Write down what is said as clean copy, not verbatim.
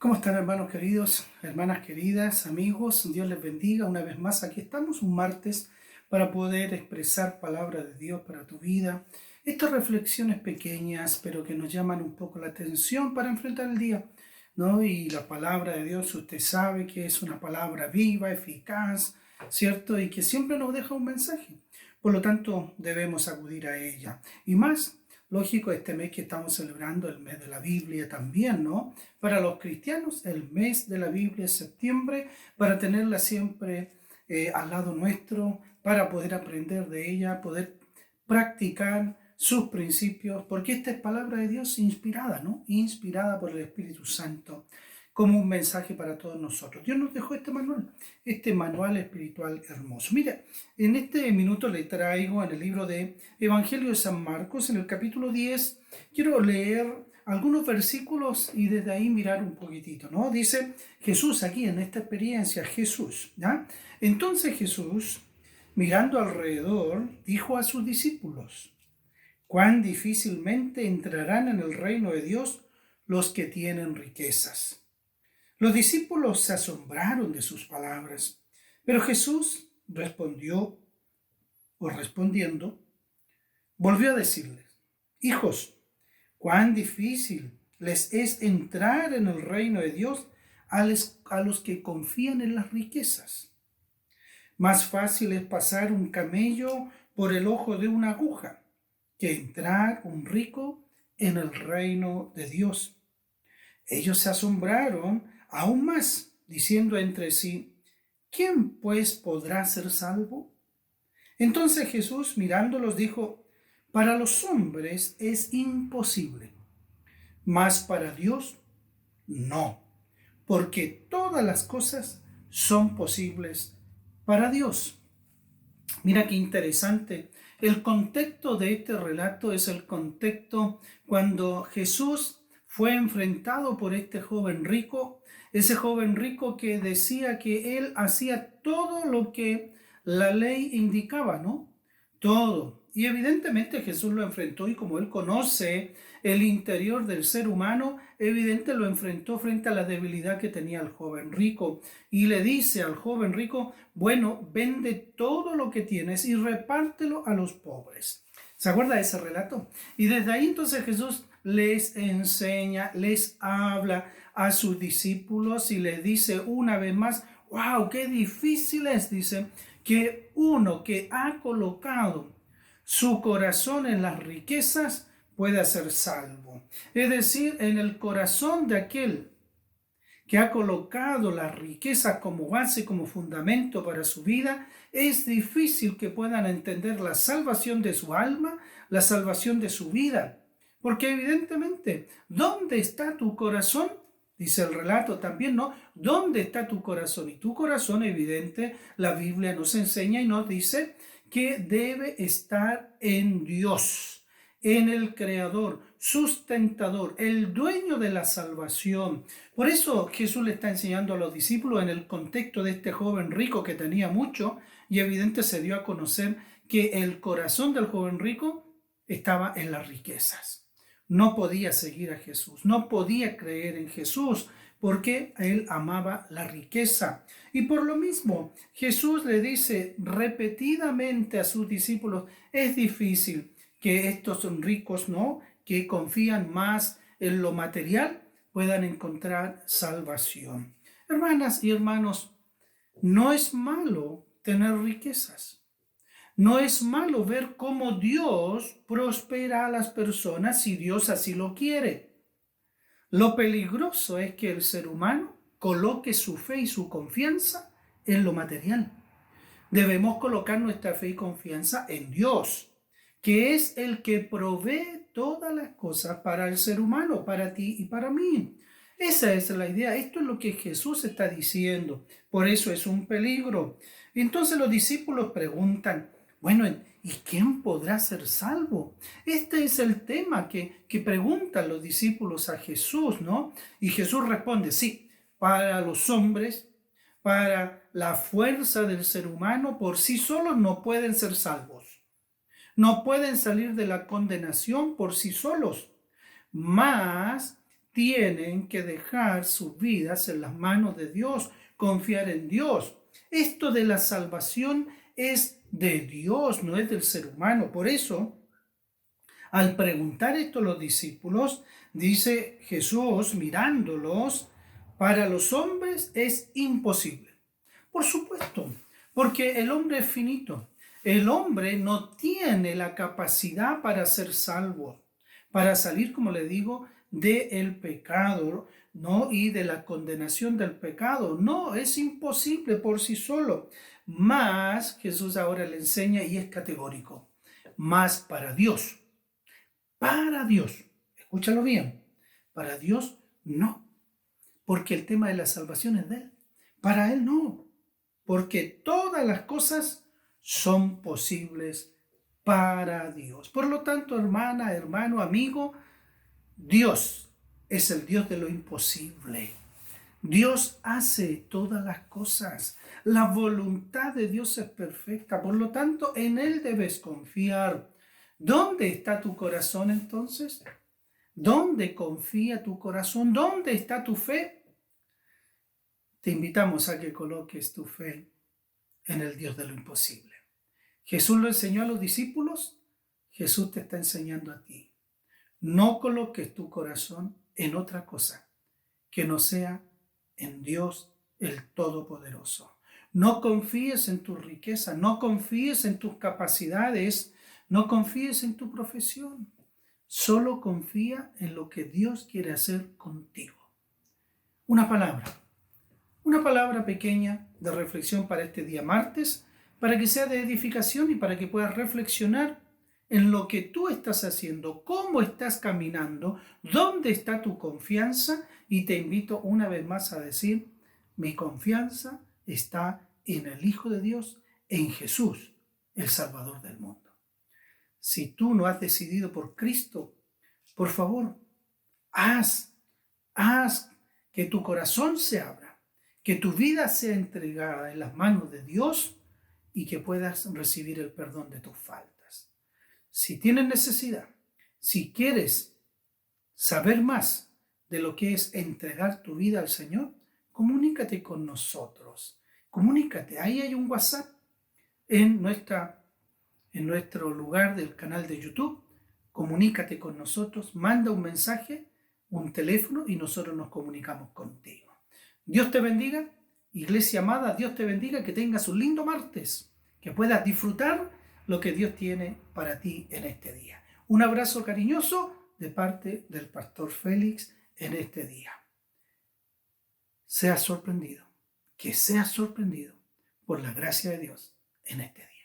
¿Cómo están, hermanos queridos, hermanas queridas, amigos? Dios les bendiga una vez más. Aquí estamos un martes para poder expresar palabra de Dios para tu vida. Estas reflexiones pequeñas, pero que nos llaman un poco la atención para enfrentar el día, ¿no? Y la palabra de Dios, usted sabe que es una palabra viva, eficaz, ¿cierto? Y que siempre nos deja un mensaje. Por lo tanto, debemos acudir a ella. Y más, lógico, este mes que estamos celebrando, el mes de la Biblia también, ¿no? Para los cristianos, el mes de la Biblia es septiembre, para tenerla siempre al lado nuestro, para poder aprender de ella, poder practicar sus principios, porque esta es palabra de Dios inspirada, ¿no? Inspirada por el Espíritu Santo, como un mensaje para todos nosotros. Dios nos dejó este manual espiritual hermoso. Mira, en este minuto le traigo en el libro de Evangelio de San Marcos, en el capítulo 10, quiero leer algunos versículos y desde ahí mirar un poquitito, ¿no? Dice Jesús aquí en esta experiencia, Jesús, ¿ya? Entonces Jesús, mirando alrededor, dijo a sus discípulos: cuán difícilmente entrarán en el reino de Dios los que tienen riquezas. Los discípulos se asombraron de sus palabras, pero Jesús respondiendo, volvió a decirles: hijos, cuán difícil les es entrar en el reino de Dios a los que confían en las riquezas. Más fácil es pasar un camello por el ojo de una aguja que entrar un rico en el reino de Dios. Ellos se asombraron aún más, diciendo entre sí: ¿quién pues podrá ser salvo? Entonces Jesús, mirándolos, dijo: para los hombres es imposible, mas para Dios no, porque todas las cosas son posibles para Dios. Mira qué interesante. El contexto de este relato es el contexto cuando Jesús fue enfrentado por este joven rico, ese joven rico que decía que él hacía todo lo que la ley indicaba, ¿no? Todo. Y evidentemente Jesús lo enfrentó, y como él conoce el interior del ser humano, evidente lo enfrentó frente a la debilidad que tenía el joven rico. Y le dice al joven rico: bueno, vende todo lo que tienes y repártelo a los pobres. ¿Se acuerda de ese relato? Y desde ahí entonces Jesús les enseña, les habla a sus discípulos y les dice una vez más: wow, qué difícil es, dice, que uno que ha colocado su corazón en las riquezas pueda ser salvo. Es decir, en el corazón de aquel que ha colocado las riquezas como base, como fundamento para su vida, es difícil que puedan entender la salvación de su alma, la salvación de su vida. Porque evidentemente, ¿dónde está tu corazón? Dice el relato también, ¿no? ¿Dónde está tu corazón? Y tu corazón, evidente, la Biblia nos enseña y nos dice que debe estar en Dios, en el Creador, sustentador, el dueño de la salvación. Por eso Jesús le está enseñando a los discípulos en el contexto de este joven rico que tenía mucho, y evidente se dio a conocer que el corazón del joven rico estaba en las riquezas. No podía seguir a Jesús, no podía creer en Jesús, porque él amaba la riqueza. Y por lo mismo, Jesús le dice repetidamente a sus discípulos: es difícil que estos ricos, ¿no?, que confían más en lo material, puedan encontrar salvación. Hermanas y hermanos, no es malo tener riquezas. No es malo ver cómo Dios prospera a las personas si Dios así lo quiere. Lo peligroso es que el ser humano coloque su fe y su confianza en lo material. Debemos colocar nuestra fe y confianza en Dios, que es el que provee todas las cosas para el ser humano, para ti y para mí. Esa es la idea. Esto es lo que Jesús está diciendo. Por eso es un peligro. Entonces los discípulos preguntan: bueno, ¿y quién podrá ser salvo? Este es el tema que preguntan los discípulos a Jesús, ¿no? Y Jesús responde: sí, para los hombres, para la fuerza del ser humano, por sí solos no pueden ser salvos. No pueden salir de la condenación por sí solos. Mas tienen que dejar sus vidas en las manos de Dios, confiar en Dios. Esto de la salvación es de Dios, no es del ser humano. Por eso, al preguntar esto a los discípulos, dice Jesús mirándolos, para los hombres es imposible. Por supuesto, porque el hombre es finito. El hombre no tiene la capacidad para ser salvo, para salir, como le digo, del pecado, ¿no? Y de la condenación del pecado. No, es imposible por sí solo. Mas Jesús ahora le enseña y es categórico. Más para Dios, escúchalo bien, para Dios no, porque el tema de la salvación es de Él. Para Él no, porque todas las cosas son posibles para Dios. Por lo tanto, hermana, hermano, amigo, Dios es el Dios de lo imposible. Dios hace todas las cosas. La voluntad de Dios es perfecta. Por lo tanto, en Él debes confiar. ¿Dónde está tu corazón entonces? ¿Dónde confía tu corazón? ¿Dónde está tu fe? Te invitamos a que coloques tu fe en el Dios de lo imposible. Jesús lo enseñó a los discípulos. Jesús te está enseñando a ti. No coloques tu corazón en otra cosa que no sea en Dios el Todopoderoso. No confíes en tu riqueza, no confíes en tus capacidades, no confíes en tu profesión. Solo confía en lo que Dios quiere hacer contigo. Una palabra pequeña de reflexión para este día martes, para que sea de edificación y para que puedas reflexionar en lo que tú estás haciendo, cómo estás caminando, dónde está tu confianza, y te invito una vez más a decir, mi confianza está en el Hijo de Dios, en Jesús, el Salvador del mundo. Si tú no has decidido por Cristo, por favor, haz que tu corazón se abra, que tu vida sea entregada en las manos de Dios y que puedas recibir el perdón de tus faltas. Si tienes necesidad, si quieres saber más de lo que es entregar tu vida al Señor, comunícate con nosotros. Comunícate. Ahí hay un WhatsApp en nuestro lugar del canal de YouTube. Comunícate con nosotros, manda un mensaje, un teléfono y nosotros nos comunicamos contigo. Dios te bendiga, iglesia amada, Dios te bendiga, que tengas un lindo martes, que puedas disfrutar lo que Dios tiene para ti en este día. Un abrazo cariñoso de parte del pastor Félix en este día. Seas sorprendido, que seas sorprendido por la gracia de Dios en este día.